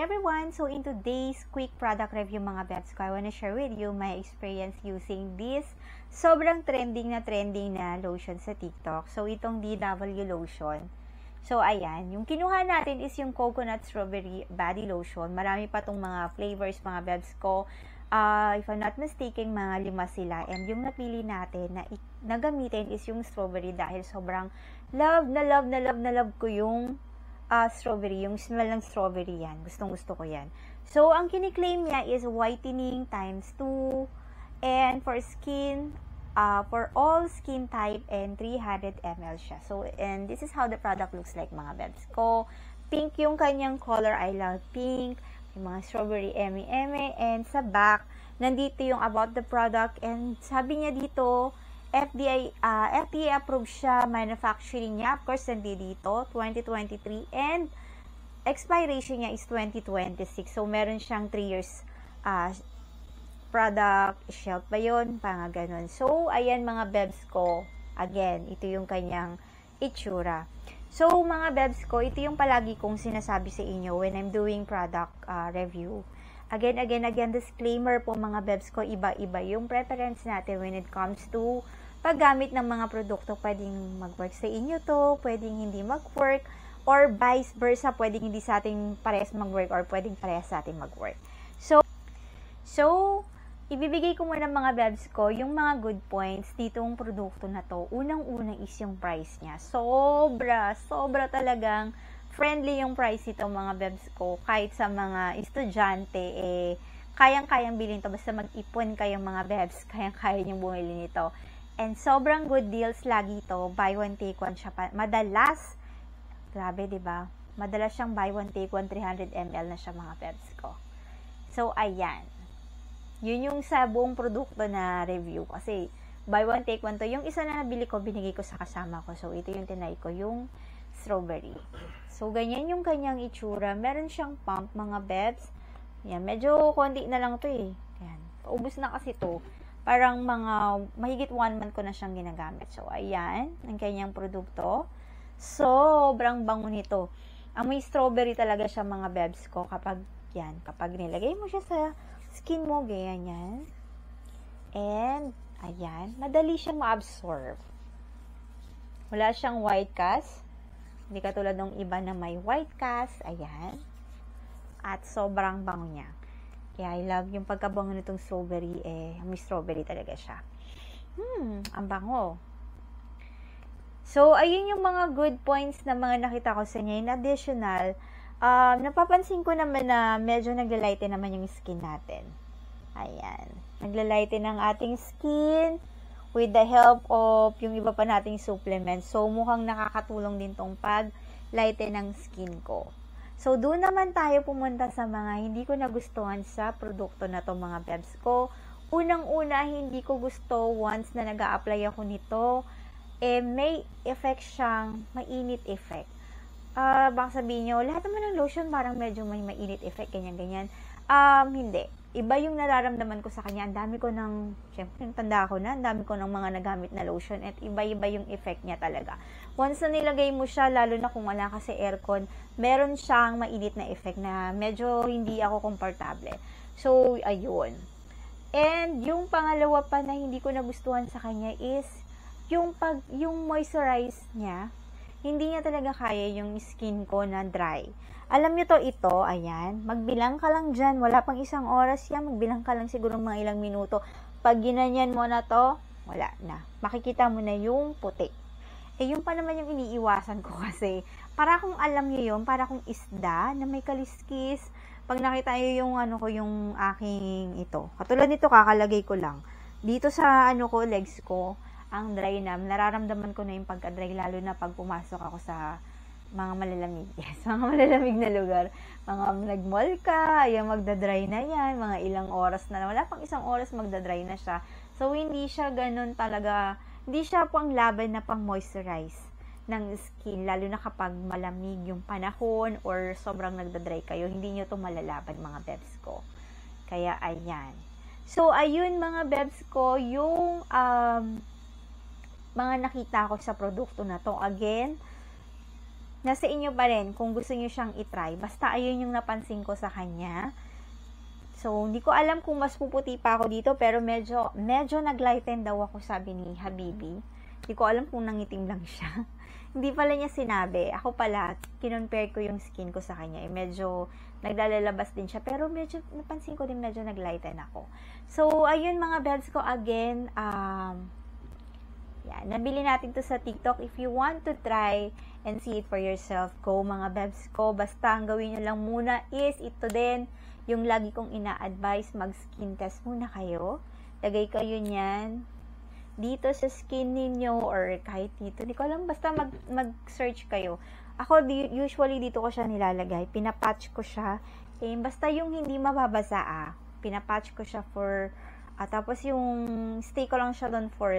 everyone! So in today's quick product review mga bebs ko, I wanna share with you my experience using this sobrang trending na lotion sa TikTok. So itong DW lotion. So ayan, yung kinuha natin is yung coconut strawberry body lotion. Marami pa tong mga flavors mga bebs ko. If I'm not mistaken, mga 5 sila. And yung napili natin na gamitin is yung strawberry dahil sobrang love ko yung strawberry, yung smell ng strawberry yan. Gustong-gusto ko yan. So, ang kiniklaim niya is whitening times 2 and for skin, for all skin type and 300 ml siya. So, and this is how the product looks like mga bebs ko. Pink yung kanyang color. I love pink. Yung mga strawberry eme and sa back, nandito yung about the product and sabi niya dito, FDA approved siya, manufacturing niya, of course, nandito, 2023, and expiration niya is 2026. So, meron siyang 3 years product shelf pa yun, pang ganun. So, ayan mga bebs ko, again, ito yung kanyang itsura. So, mga bebs ko, ito yung palagi kong sinasabi sa inyo when I'm doing product review. Again, disclaimer po mga bebs ko, iba-iba yung preference natin when it comes to paggamit ng mga produkto. Pwedeng mag-work sa inyo to, pwedeng hindi mag-work, or vice versa, pwedeng hindi sa ating parehas mag-work, or pwedeng parehas sa ating mag-work. So, ibibigay ko muna mga bebs ko yung mga good points ditong produkto na to. Unang-una is yung price niya. Sobra talagang friendly yung price ito mga bebs ko. Kahit sa mga estudyante, kayang-kayang bilhin to. Basta mag-ipon kayong mga bebs, kayang-kaya niyong bumili nito. And sobrang good deals lagi to. Buy one, take one siya pa. Madalas, grabe diba? Madalas siyang buy one, take one, 300 ml na siya mga bebs ko. So, ayan. Yun yung sa buong produkto na review. Kasi, buy one, take one to. Yung isa na nabili ko, binigay ko sa kasama ko. So, ito yung tinay ko, yung strawberry. So, ganyan yung kanyang itsura. Meron siyang pump, mga bebs. Yan, medyo konti na lang to eh. Yan. Ubus na kasi to. Parang mga mahigit 1 month ko na siyang ginagamit. So, ayan, ang kanyang produkto. Sobrang bango nito. Amoy strawberry talaga siya mga bebs ko kapag nilagay mo siya sa skin mo, ganyan yan. And, ayan, madali siyang ma-absorb. Wala siyang white cast. Hindi katulad ng iba na may white cast. Ayan. At sobrang bango niya. Kaya I love yung pagkabango nitong strawberry, may strawberry talaga siya. Ang bango. So, ayun yung mga good points na mga nakita ko sa niya. In additional, napapansin ko naman na medyo naglalighten naman yung skin natin. Ayan. Naglalighten ang ating skin with the help of yung iba pa nating supplements. So, mukhang nakakatulong din tong pag-lighten ng skin ko. So, doon naman tayo pumunta sa mga hindi ko nagustuhan sa produkto na to mga bebs ko. Unang-una, hindi ko gusto once na nag-a-apply ako nito, may effect siyang mainit effect. Baka sabihin nyo, lahat naman ng lotion parang medyo may mainit effect, ganyan-ganyan. Hindi. Iba yung nararamdaman ko sa kanya. Ang dami ko syempre, tanda ko na, ang dami ko ng mga nagamit na lotion at iba-iba yung effect niya talaga. Once na nilagay mo siya, lalo na kung wala kasi aircon, meron siyang mainit na effect na medyo hindi ako komportable. So, ayun. And, yung pangalawa pa na hindi ko nagustuhan sa kanya is, yung moisturize niya, hindi niya talaga kaya yung skin ko na dry. Alam nyo ito, ayan, magbilang ka lang dyan, wala pang 1 oras yan, magbilang ka lang siguro mga ilang minuto. Pag ginanyan mo na to, wala na. Makikita mo na yung puti. Yung pa naman yung iniiwasan ko kasi, para kung alam nyo yun, para kung isda na may kaliskis, pag nakita nyo yung yung aking ito. Katulad nito, kakalagay ko lang. Dito sa legs ko, ang dry na, nararamdaman ko na yung pagka-dry, lalo na pag pumasok ako sa mga malalamig. Yes, mga malalamig na lugar. Mga nag-mall ka, yung magdadry na yan, mga ilang oras na, wala pang 1 oras magdadry na siya. So, hindi siya ganun talaga, hindi siya pang laban na pang moisturize ng skin, lalo na kapag malamig yung panahon or sobrang nagdadry kayo, hindi nyo to malalaban mga bebs ko. Kaya, ayan. So, ayun mga bebs ko, yung mga nakita ko sa produkto na to. Again, nasa inyo pa rin kung gusto nyo siyang itry. Basta ayun yung napansin ko sa kanya. So, hindi ko alam kung mas puputi pa ako dito, pero medyo nag-lighten daw ako, sabi ni Habibi. Hindi ko alam kung nangitim lang siya. Hindi pala niya sinabi. Ako pala, kinonpare ko yung skin ko sa kanya. Medyo naglalabas din siya, pero medyo, napansin ko din medyo nag-lighten ako. So, ayun mga bebs ko, again, yan, nabili natin to sa TikTok. If you want to try and see it for yourself, go mga bebs ko. Basta ang gawin nyo lang muna is ito din, yung lagi kong ina-advise, mag-skin test muna kayo. Lagay kayo niyan dito sa skin ninyo or kahit dito. Hindi ko alam, basta mag-search kayo. Ako, usually dito ko siya nilalagay. Pinapatch ko siya. Basta yung hindi mababasa, pinapatch ko siya for, tapos yung stay ko lang siya doon for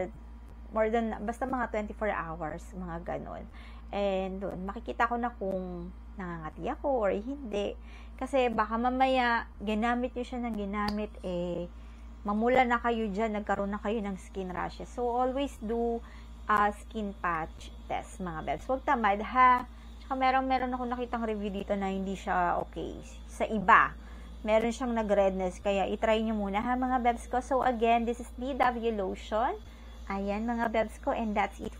more than, basta mga 24 hours, mga ganon. And doon, makikita ko na kung nangangati ako or hindi. Kasi baka mamaya, ginamit nyo siya ng ginamit, mamula na kayo dyan, nagkaroon na kayo ng skin rashes. So, always do skin patch test, mga bebs. Huwag tamad, ha? Tsaka meron ako nakitang review dito na hindi siya okay. Sa iba, meron siyang nag-redness, kaya itry nyo muna, ha, mga bebs ko. So, again, this is BW Lotion. Ayan, mga bebs ko, and that's it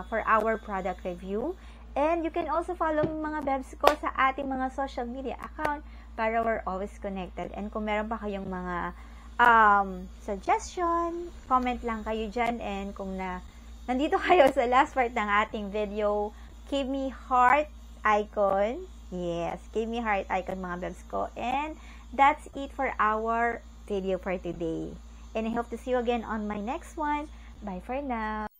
for our product review. And you can also follow mga bebs ko sa ating mga social media account para we're always connected. And kung meron pa kayong mga suggestion, comment lang kayo dyan. And kung nandito kayo sa last part ng ating video, give me heart icon. Yes, give me heart icon, mga bebs ko. And that's it for our video for today. And I hope to see you again on my next one. Bye for now.